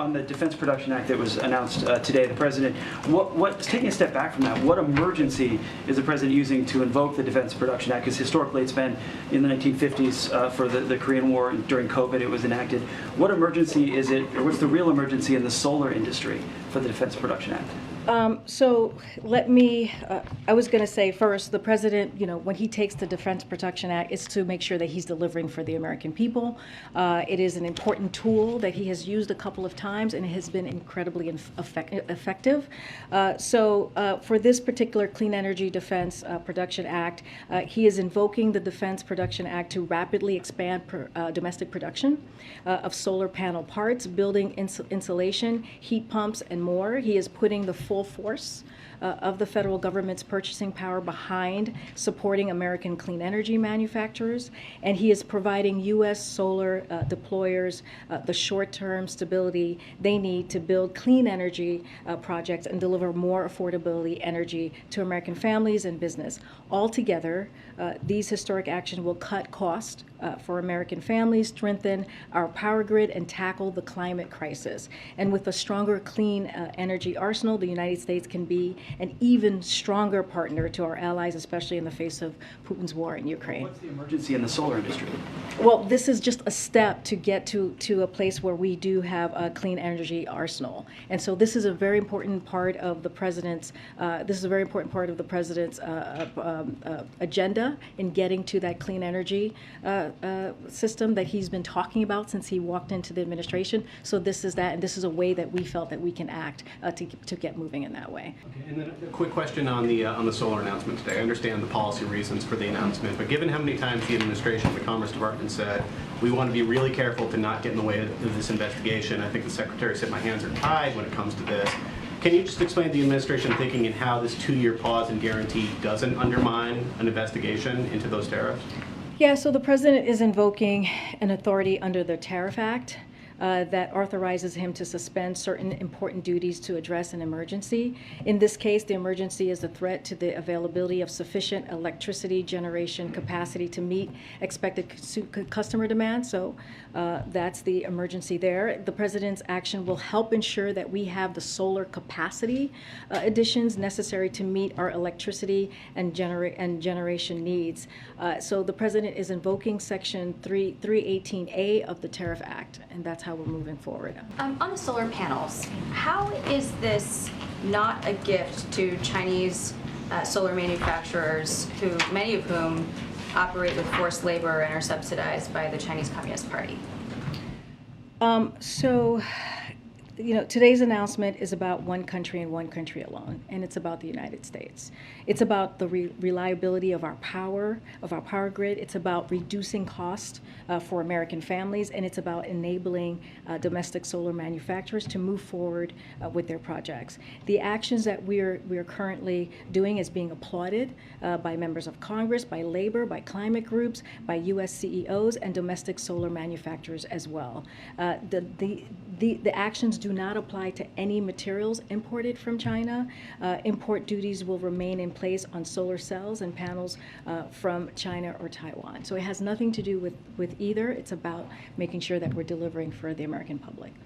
on the Defense Production Act that was announced today, the president, taking a step back from that, what emergency is the president using to invoke the Defense Production Act? Because historically it's been in the 1950s for the Korean War, during COVID it was enacted. What emergency is it, or what's the real emergency in the solar industry for the Defense Production Act? So let me, I was going to say first, the president, when he takes the Defense Production Act, is to make sure that he's delivering for the American people. It is an important tool that he has used a couple of times, and it has been incredibly effective. So for this particular Clean Energy Defense Production Act, he is invoking the Defense Production Act to rapidly expand domestic production of solar panel parts, building insulation, heat pumps, and more. He is putting the full force of the federal government's purchasing power behind supporting American clean energy manufacturers, and he is providing U.S. solar deployers the short-term stability they need to build clean energy projects and deliver more affordability energy to American families and business. Altogether, these historic actions will cut costs for American families, strengthen our power grid, and tackle the climate crisis. And with a stronger clean energy arsenal, the United States can be an even stronger partner to our allies, especially in the face of Putin's war in Ukraine. What's the emergency in the solar industry? Well, this is just a step to get to a place where we do have a clean energy arsenal. And so this is a very important part of the president's agenda in getting to that clean energy system that he's been talking about since he walked into the administration. So this is that, and this is a way that we felt that we can act to get moving in that way. Okay, and then a quick question on the solar announcement today. I understand the policy reasons for the announcement, but given how many times the administration, the Commerce Department said, we want to be really careful to not get in the way of this investigation. I think the Secretary said my hands are tied when it comes to this. Can you just explain the administration thinking and how this 2-year pause and guarantee doesn't undermine an investigation into those tariffs? Yeah, so the president is invoking an authority under the Tariff Act that authorizes him to suspend certain important duties to address an emergency. In this case, the emergency is a threat to the availability of sufficient electricity generation capacity to meet expected customer demand. So that's the emergency there. The president's action will help ensure that we have the solar capacity additions necessary to meet our electricity and generation needs. So the president is invoking Section 318A of the Tariff Act, and that's how we're moving forward. On the solar panels, how is this not a gift to Chinese solar manufacturers, many of whom operate with forced labor and are subsidized by the Chinese Communist Party? Today's announcement is about one country and one country alone, and it's about the United States. It's about the reliability of our power grid. It's about reducing costs for American families, and it's about enabling domestic solar manufacturers to move forward with their projects. The actions that we're currently doing is being applauded by members of Congress, by labor, by climate groups, by U.S. CEOs, and domestic solar manufacturers as well. The actions do not apply to any materials imported from China. Import duties will remain in place on solar cells and panels from China or Taiwan. So it has nothing to do with either. It's about making sure that we're delivering for the American public.